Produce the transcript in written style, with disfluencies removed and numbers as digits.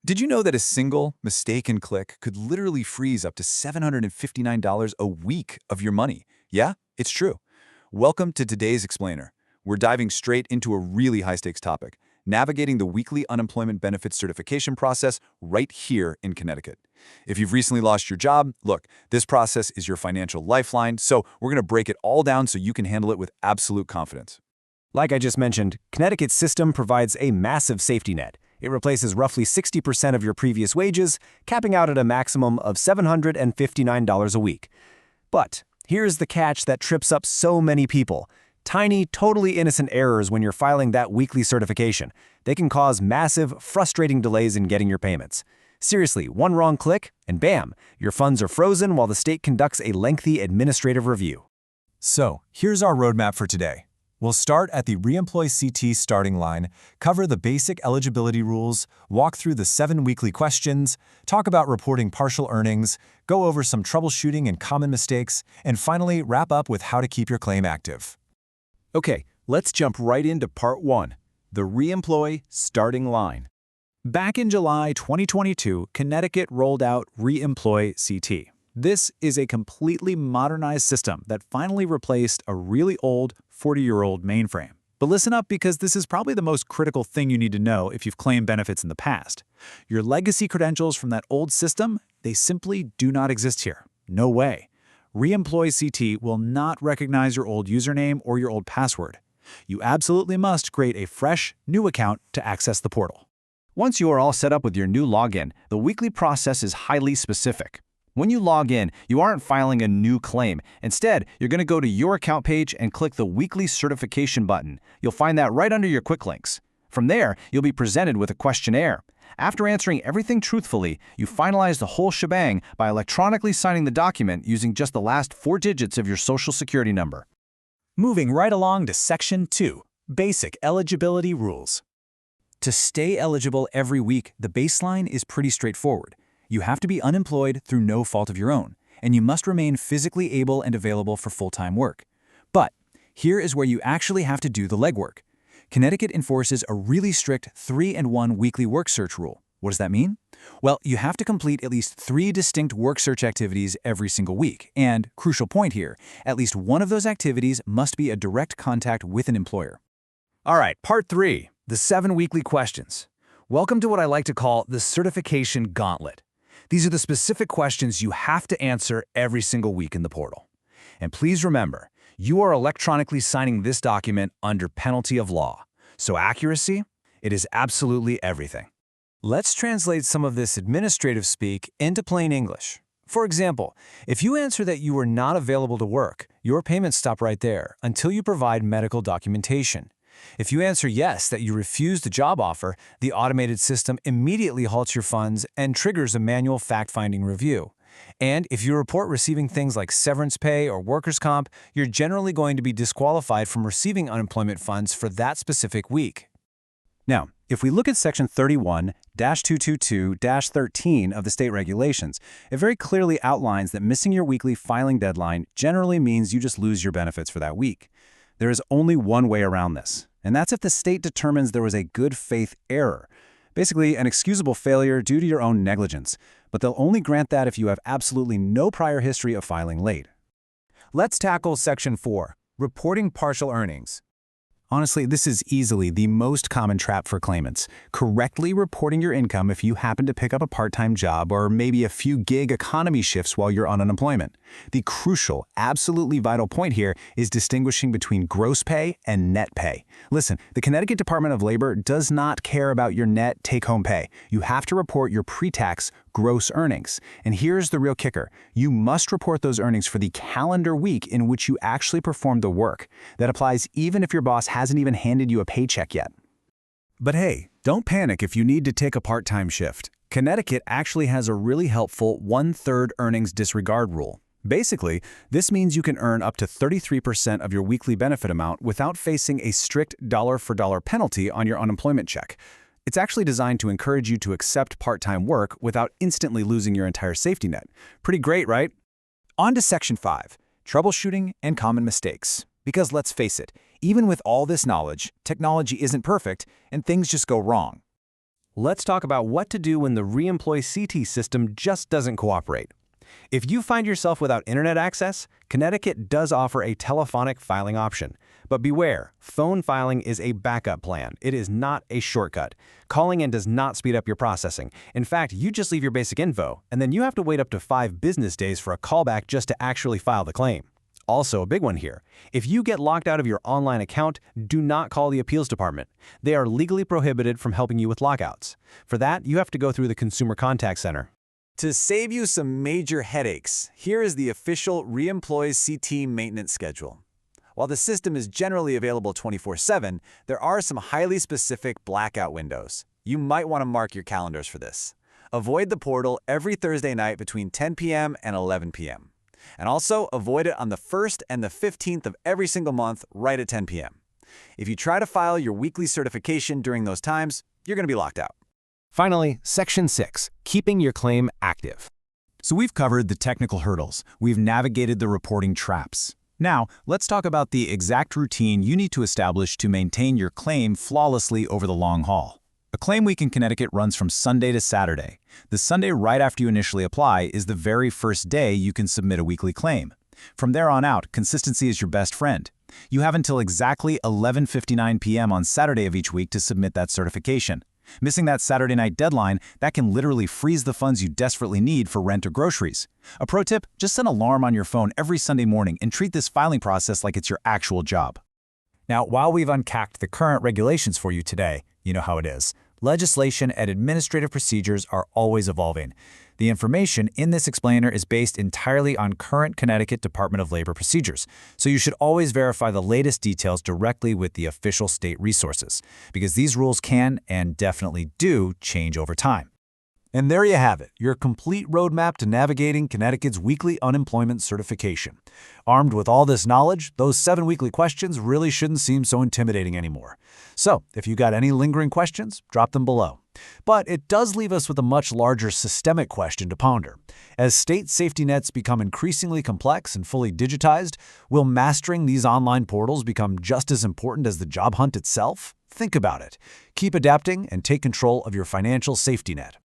Did you know that a single mistaken click could literally freeze up to $759 a week of your money? Yeah, it's true. Welcome to today's Explainer. We're diving straight into a really high-stakes topic, navigating the weekly unemployment benefits certification process right here in Connecticut. If you've recently lost your job, look, this process is your financial lifeline, so we're going to break it all down so you can handle it with absolute confidence. Like I just mentioned, Connecticut's system provides a massive safety net. It replaces roughly 60% of your previous wages, capping out at a maximum of $759 a week. But here's the catch that trips up so many people. Tiny, totally innocent errors when you're filing that weekly certification. They can cause massive, frustrating delays in getting your payments. Seriously, one wrong click, and bam, your funds are frozen while the state conducts a lengthy administrative review. So, here's our roadmap for today. We'll start at the Reemploy CT starting line, cover the basic eligibility rules, walk through the 7 weekly questions, talk about reporting partial earnings, go over some troubleshooting and common mistakes, and finally wrap up with how to keep your claim active. Okay, let's jump right into Part 1, the Reemploy starting line. Back in July 2022, Connecticut rolled out Reemploy CT. This is a completely modernized system that finally replaced a really old 40-year-old mainframe. But listen up, because this is probably the most critical thing you need to know if you've claimed benefits in the past. Your legacy credentials from that old system, they simply do not exist here. No way. Reemploy CT will not recognize your old username or your old password. You absolutely must create a fresh, new account to access the portal. Once you are all set up with your new login, the weekly process is highly specific. When you log in, you aren't filing a new claim. Instead, you're going to go to your account page and click the Weekly Certification button. You'll find that right under your quick links. From there, you'll be presented with a questionnaire. After answering everything truthfully, you finalize the whole shebang by electronically signing the document using just the last 4 digits of your Social Security number. Moving right along to Section 2, Basic Eligibility Rules. To stay eligible every week, the baseline is pretty straightforward. You have to be unemployed through no fault of your own, and you must remain physically able and available for full-time work. But here is where you actually have to do the legwork. Connecticut enforces a really strict 3-in-1 weekly work search rule. What does that mean? Well, you have to complete at least 3 distinct work search activities every single week. And, crucial point here, at least one of those activities must be a direct contact with an employer. All right, Part 3, the 7 weekly questions. Welcome to what I like to call the certification gauntlet. These are the specific questions you have to answer every single week in the portal. And please remember, you are electronically signing this document under penalty of law. So accuracy, it is absolutely everything. Let's translate some of this administrative speak into plain English. For example, if you answer that you are not available to work, your payments stop right there until you provide medical documentation. If you answer yes, that you refuse the job offer, the automated system immediately halts your funds and triggers a manual fact-finding review. And if you report receiving things like severance pay or workers' comp, you're generally going to be disqualified from receiving unemployment funds for that specific week. Now, if we look at Section 31-222-13 of the state regulations, it very clearly outlines that missing your weekly filing deadline generally means you just lose your benefits for that week. There is only one way around this, and that's if the state determines there was a good faith error, basically an excusable failure due to your own negligence, but they'll only grant that if you have absolutely no prior history of filing late. Let's tackle Section 4, reporting partial earnings. Honestly, this is easily the most common trap for claimants, correctly reporting your income if you happen to pick up a part-time job or maybe a few gig economy shifts while you're on unemployment. The crucial, absolutely vital point here is distinguishing between gross pay and net pay. Listen, the Connecticut Department of Labor does not care about your net take-home pay. You have to report your pre-tax gross earnings. And here's the real kicker. You must report those earnings for the calendar week in which you actually performed the work. That applies even if your boss hasn't even handed you a paycheck yet. But hey, don't panic if you need to take a part-time shift. Connecticut actually has a really helpful 1/3 earnings disregard rule. Basically, this means you can earn up to 33% of your weekly benefit amount without facing a strict dollar-for-dollar penalty on your unemployment check. It's actually designed to encourage you to accept part-time work without instantly losing your entire safety net. Pretty great, right? On to Section 5, troubleshooting and common mistakes. Because let's face it, even with all this knowledge, technology isn't perfect and things just go wrong. Let's talk about what to do when the reemploy CT system just doesn't cooperate. If you find yourself without internet access, Connecticut does offer a telephonic filing option. But beware, phone filing is a backup plan. It is not a shortcut. Calling in does not speed up your processing. In fact, you just leave your basic info, and then you have to wait up to 5 business days for a callback just to actually file the claim. Also, a big one here. If you get locked out of your online account, do not call the appeals department. They are legally prohibited from helping you with lockouts. For that, you have to go through the Consumer Contact Center. To save you some major headaches, here is the official Reemploy CT maintenance schedule. While the system is generally available 24/7, there are some highly specific blackout windows. You might want to mark your calendars for this. Avoid the portal every Thursday night between 10 p.m. and 11 p.m. And also avoid it on the 1st and the 15th of every single month right at 10 p.m. If you try to file your weekly certification during those times, you're going to be locked out. Finally, Section 6, keeping your claim active. So we've covered the technical hurdles. We've navigated the reporting traps. Now, let's talk about the exact routine you need to establish to maintain your claim flawlessly over the long haul. A claim week in Connecticut runs from Sunday to Saturday. The Sunday right after you initially apply is the very first day you can submit a weekly claim. From there on out, consistency is your best friend. You have until exactly 11:59 p.m. on Saturday of each week to submit that certification. Missing that Saturday night deadline, that can literally freeze the funds you desperately need for rent or groceries. A pro tip, just set an alarm on your phone every Sunday morning and treat this filing process like it's your actual job. Now, while we've unpacked the current regulations for you today, you know how it is. Legislation and administrative procedures are always evolving. The information in this explainer is based entirely on current Connecticut Department of Labor procedures, so you should always verify the latest details directly with the official state resources, because these rules can and definitely do change over time. And there you have it, your complete roadmap to navigating Connecticut's weekly unemployment certification. Armed with all this knowledge, those 7 weekly questions really shouldn't seem so intimidating anymore. So, if you got any lingering questions, drop them below. But it does leave us with a much larger systemic question to ponder. As state safety nets become increasingly complex and fully digitized, will mastering these online portals become just as important as the job hunt itself? Think about it. Keep adapting and take control of your financial safety net.